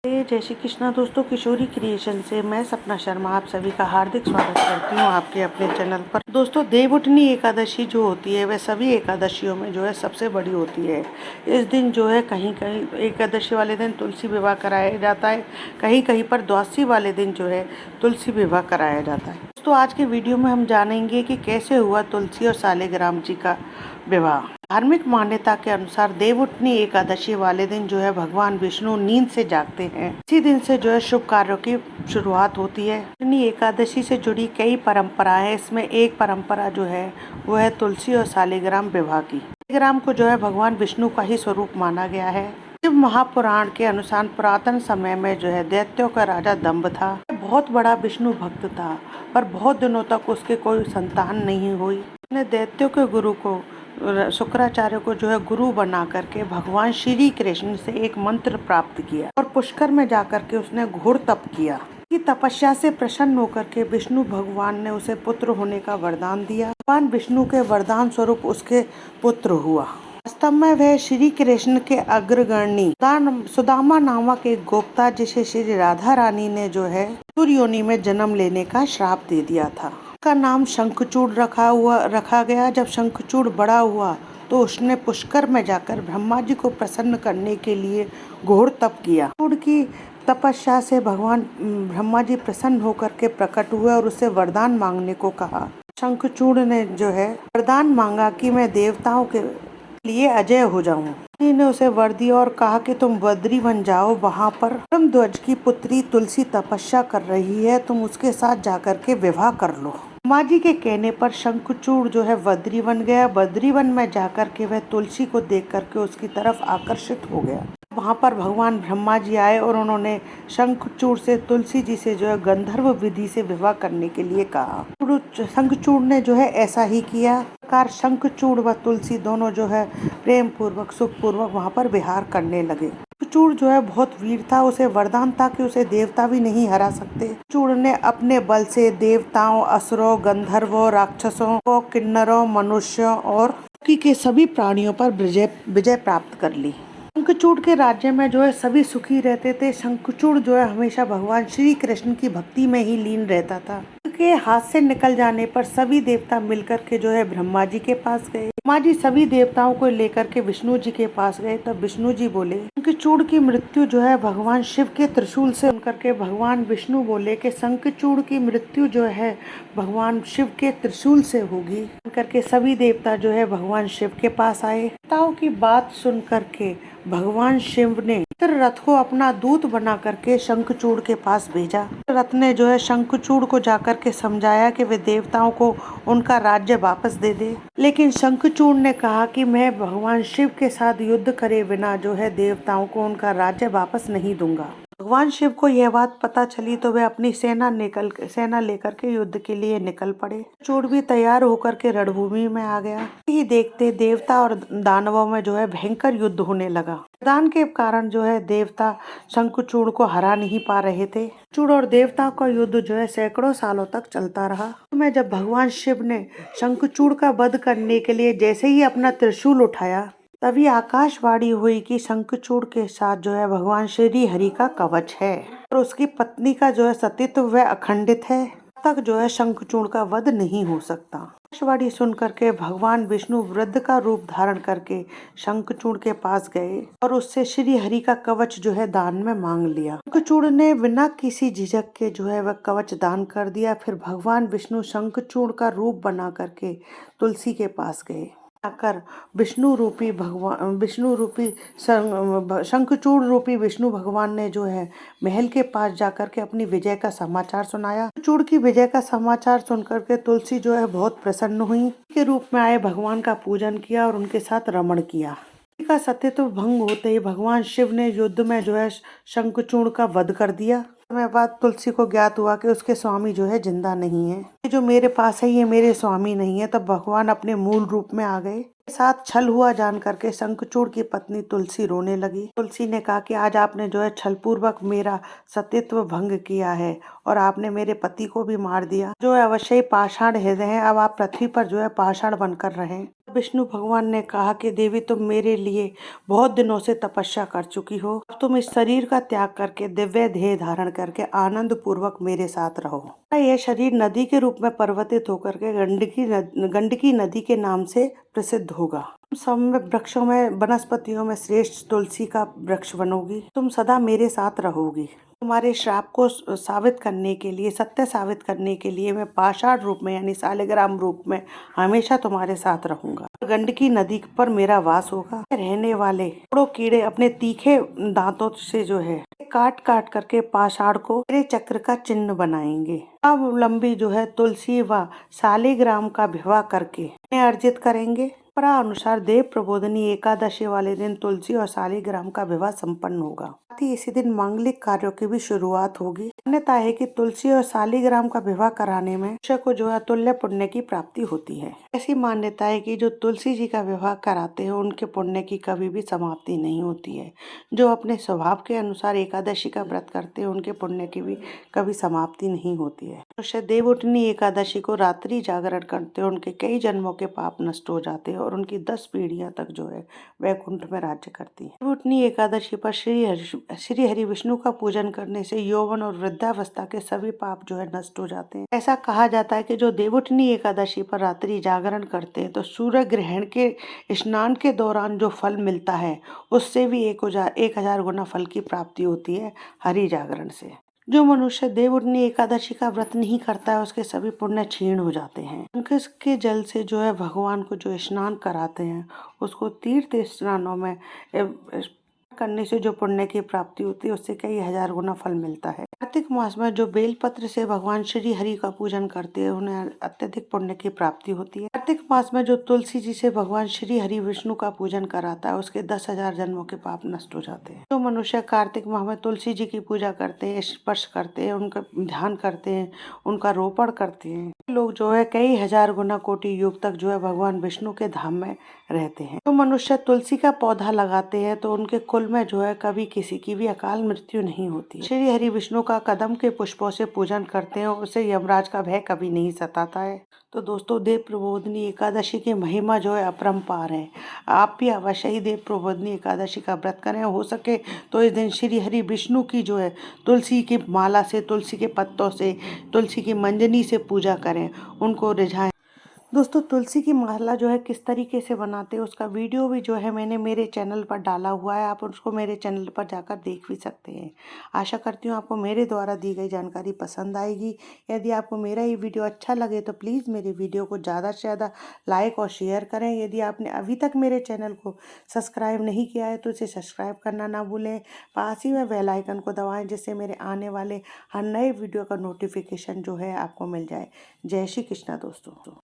जय श्री कृष्णा दोस्तों, किशोरी क्रिएशन से मैं सपना शर्मा आप सभी का हार्दिक स्वागत करती हूँ आपके अपने चैनल पर। दोस्तों, देवउठनी एकादशी जो होती है वह सभी एकादशियों में जो है सबसे बड़ी होती है। इस दिन जो है कहीं कहीं एकादशी वाले दिन तुलसी विवाह कराया जाता है, कहीं कहीं पर द्वादशी वाले दिन जो है तुलसी विवाह कराया जाता है। दोस्तों, आज के वीडियो में हम जानेंगे कि कैसे हुआ तुलसी और सालिग्राम जी का विवाह। धार्मिक मान्यता के अनुसार देवउठनी एकादशी वाले दिन जो है भगवान विष्णु नींद से जागते हैं। इसी दिन से जो है शुभ कार्यों की शुरुआत होती है। देवउठनी एकादशी से जुड़ी कई परंपराएं हैं। इसमें एक परंपरा जो है वो है तुलसी और सालिग्राम विवाह की। सालिग्राम को जो है भगवान विष्णु का ही स्वरूप माना गया है। शिव महापुराण के अनुसार पुरातन समय में जो है दैत्यों का राजा दंभ था। बहुत बड़ा विष्णु भक्त था, पर बहुत दिनों तक उसके कोई संतान नहीं हुई। उसने दैत्यों के गुरु को शुक्राचार्य को जो है गुरु बना करके भगवान श्री कृष्ण से एक मंत्र प्राप्त किया और पुष्कर में जाकर के उसने घोर तप किया। की तपस्या से प्रसन्न होकर के विष्णु भगवान ने उसे पुत्र होने का वरदान दिया। भगवान विष्णु के वरदान स्वरूप उसके पुत्र हुआ। वास्तव में वह श्री कृष्ण के अग्रगणी सुदामा नामक एक गोप्ता जिसे श्री राधा रानी ने जो है असुर योनि में जन्म लेने का श्राप दे दिया था। का नाम शंखचूड़ रखा गया। जब शंखचूड़ बड़ा हुआ तो उसने पुष्कर में जाकर ब्रह्मा जी को प्रसन्न करने के लिए घोर तप किया। शंखचूड़ की तपस्या से भगवान ब्रह्मा जी प्रसन्न होकर के प्रकट हुए और उससे वरदान मांगने को कहा। शंखचूड़ ने जो है वरदान मांगा कि मैं देवताओं के लिए अजय हो जाऊं। ने उसे वर दिया और कहा कि तुम बद्री बन जाओ, वहाँ पर ध्वज की पुत्री तुलसी तपस्या कर रही है, तुम उसके साथ जाकर के विवाह कर लो। ब्रह्मा जी के कहने पर शंखचूड़ जो है बद्री बन गया। बद्री वन में जाकर के वह तुलसी को देख करके उसकी तरफ आकर्षित हो गया। वहाँ पर भगवान ब्रह्मा जी आए और उन्होंने शंखचूड़ से तुलसी जी से जो है गंधर्व विधि से विवाह करने के लिए कहा। शंखचूड़ ने जो है ऐसा ही किया। प्रकार शंखचूड़ व तुलसी दोनों जो है प्रेम पूर्वक सुख पूर्वक वहाँ पर विहार करने लगे। शंखचूड़ जो है बहुत वीर था। उसे वरदान था कि उसे देवता भी नहीं हरा सकते। शंखचूड़ ने अपने बल से देवताओं, असुरों, गंधर्वों, राक्षसों, किन्नरों, मनुष्यों और के सभी प्राणियों पर विजय प्राप्त कर ली। शंखचूड़ के राज्य में जो है सभी सुखी रहते थे। शंखचूड़ जो है हमेशा भगवान श्री कृष्ण की भक्ति में ही लीन रहता था। के हाथ से निकल जाने पर सभी देवता मिलकर के जो है ब्रह्मा जी के पास गए। ब्रह्मा जी सभी देवताओं को लेकर के विष्णु जी के पास गए। तब विष्णु जी बोले शंखचूड़ की मृत्यु जो है भगवान शिव के त्रिशूल से करके भगवान विष्णु बोले कि शंखचूड़ की मृत्यु जो है भगवान शिव के त्रिशूल से होगी। करके सभी देवता जो है भगवान शिव के पास आए। देवताओं की बात सुन करके भगवान शिव ने रथ को अपना दूत बना करके शंखचूड़ के पास भेजा। रथ ने जो है शंखचूड़ को जाकर के समझाया कि वे देवताओं को उनका राज्य वापस दे दे, लेकिन शंखचूड़ ने कहा कि मैं भगवान शिव के साथ युद्ध करे बिना जो है देवताओं को उनका राज्य वापस नहीं दूंगा। भगवान शिव को यह बात पता चली तो वे अपनी सेना लेकर के युद्ध के लिए निकल पड़े। चूड़ भी तैयार होकर के रणभूमि में आ गया। ही देखते देवता और दानवों में जो है भयंकर युद्ध होने लगा। वरदान के कारण जो है देवता शंखचूड़ को हरा नहीं पा रहे थे। चूड़ और देवताओं का युद्ध जो है सैकड़ों सालों तक चलता रहा। में जब भगवान शिव ने शंखचूड़ का वध करने के लिए जैसे ही अपना त्रिशूल उठाया, तभी आकाशवाणी हुई कि शंखचूड़ के साथ जो है भगवान श्री हरि का कवच है और उसकी पत्नी का जो है सतीत्व वह अखंडित है। तक जो है शंखचूड़ का वध नहीं हो सकता। आकाशवाणी सुन करके भगवान विष्णु वृद्ध का रूप धारण करके शंखचूड़ के पास गए और उससे श्री हरि का कवच जो है दान में मांग लिया। शंखचूड़ ने बिना किसी झिझक के जो है वह कवच दान कर दिया। फिर भगवान विष्णु शंखचूड़ का रूप बना करके तुलसी के पास गए। आकर शंखचूड़ रूपी विष्णु भगवान ने जो है महल के पास जाकर के अपनी विजय का समाचार सुनाया। शंखचूड़ की विजय का समाचार सुनकर के तुलसी जो है बहुत प्रसन्न हुई। के रूप में आए भगवान का पूजन किया और उनके साथ रमण किया। का सत्यत्व भंग होते ही भगवान शिव ने युद्ध में जो है शंखचूड़ का वध कर दिया। समय बाद तुलसी को ज्ञात हुआ कि उसके स्वामी जो है जिंदा नहीं है। ये जो मेरे पास है ये मेरे स्वामी नहीं है। तब भगवान अपने मूल रूप में आ गए। साथ छल हुआ जान करके शंखचूड़ की पत्नी तुलसी रोने लगी। तुलसी ने कहा कि आज आपने जो है छल पूर्वक मेरा सत्यत्व भंग किया है और आपने मेरे पति को भी मार दिया, जो है अवश्य ही पाषाण हृदय है। अब आप पृथ्वी पर जो है पाषाण बनकर रहें। विष्णु भगवान ने कहा कि देवी तुम मेरे लिए बहुत दिनों से तपस्या कर चुकी हो, अब तुम इस शरीर का त्याग करके दिव्य देह धारण करके आनंद पूर्वक मेरे साथ रहो। यह शरीर नदी के रूप में परिवर्तित होकर के गंडकी नदी के नाम से प्रसिद्ध होगा। सब में वृक्षों में वनस्पतियों में श्रेष्ठ तुलसी का वृक्ष बनोगी। तुम सदा मेरे साथ रहोगी। तुम्हारे श्राप को साबित करने के लिए, सत्य साबित करने के लिए मैं पाषाण रूप में यानी शालिग्राम रूप में हमेशा तुम्हारे साथ रहूंगा। गंडकी नदी पर मेरा वास होगा। रहने वाले करोड़ों कीड़े अपने तीखे दांतों से जो है काट काट करके पाषाण को मेरे चक्र का चिन्ह बनाएंगे। अब लंबी जो है तुलसी व शालिग्राम का विवाह करके अर्जित करेंगे। परंपरा अनुसार देव प्रबोधनी एकादशी वाले दिन तुलसी और शालिग्राम का विवाह संपन्न होगा। साथ ही इसी दिन मांगलिक कार्यों की भी शुरुआत होगी। मान्यता है कि तुलसी और शालिग्राम का विवाह कराने में मनुष्य को जो है तुल्य पुण्य की प्राप्ति होती है। ऐसी मान्यता है कि जो तुलसी जी का विवाह कराते हैं उनके पुण्य की कभी भी समाप्ति नहीं होती है। जो अपने स्वभाव के अनुसार एकादशी का व्रत करते हैं उनके पुण्य की भी कभी समाप्ति नहीं होती है। मनुष्य देवउठनी एकादशी को रात्रि जागरण करते हैं, उनके कई जन्मों के पाप नष्ट हो जाते हैं और उनकी 10 पीढ़ियां तक जो है वैकुंठ में राज्य करती है। देवउठनी एकादशी पर श्री हरि विष्णु का पूजन करने से यौवन और वृद्धावस्था के सभी पाप जो है नष्ट हो जाते हैं। ऐसा कहा जाता है कि जो देवउठनी एकादशी पर रात्रि जागरण करते हैं तो सूर्य ग्रहण के स्नान के दौरान जो फल मिलता है उससे भी 1000 गुना फल की प्राप्ति होती है हरि जागरण से। जो मनुष्य देवउठनी एकादशी का व्रत नहीं करता है उसके सभी पुण्य क्षीण हो जाते हैं। के जल से जो है भगवान को जो स्नान कराते हैं उसको तीर्थ स्नानों में करने से जो पुण्य की प्राप्ति होती है उससे कई 1000 गुना फल मिलता है। कार्तिक मास में जो बेलपत्र से भगवान श्री हरि का पूजन करते हैं उन्हें अत्यधिक पुण्य की प्राप्ति होती है। कार्तिक मास में जो तुलसी जी से भगवान श्री हरि विष्णु का पूजन कराता है उसके 10,000 जन्मों के पाप नष्ट हो जाते हैं। जो मनुष्य कार्तिक माह में तुलसी जी की पूजा करते हैं, स्पर्श करते हैं, उनका ध्यान करते हैं, उनका रोपण करते हैं, लोग जो है कई 1000 गुना कोटि युग तक जो है भगवान विष्णु के धाम में रहते हैं। जो मनुष्य तुलसी का पौधा लगाते हैं तो उनके कुल में जो है कभी किसी की भी अकाल मृत्यु नहीं होती। श्री हरि विष्णु का कदम के पुष्पों से पूजन करते हैं, उसे यमराज का भय कभी नहीं सताता है। तो दोस्तों देव प्रबोधनी एकादशी की महिमा जो है अपरंपार है। आप भी अवश्य ही देव प्रबोधनी एकादशी का व्रत करें। हो सके तो इस दिन श्री हरि विष्णु की जो है तुलसी की माला से, तुलसी के पत्तों से, तुलसी की मंजनी से पूजा करें, उनको रिझाएं। दोस्तों तुलसी की माला जो है किस तरीके से बनाते हैं उसका वीडियो भी जो है मैंने मेरे चैनल पर डाला हुआ है, आप उसको मेरे चैनल पर जाकर देख भी सकते हैं। आशा करती हूँ आपको मेरे द्वारा दी गई जानकारी पसंद आएगी। यदि आपको मेरा ये वीडियो अच्छा लगे तो प्लीज़ मेरे वीडियो को ज़्यादा से ज़्यादा लाइक और शेयर करें। यदि आपने अभी तक मेरे चैनल को सब्सक्राइब नहीं किया है तो इसे सब्सक्राइब करना ना भूलें। पास ही में बेल आइकन को दबाएँ जिससे मेरे आने वाले हर नए वीडियो का नोटिफिकेशन जो है आपको मिल जाए। जय श्री कृष्णा दोस्तों।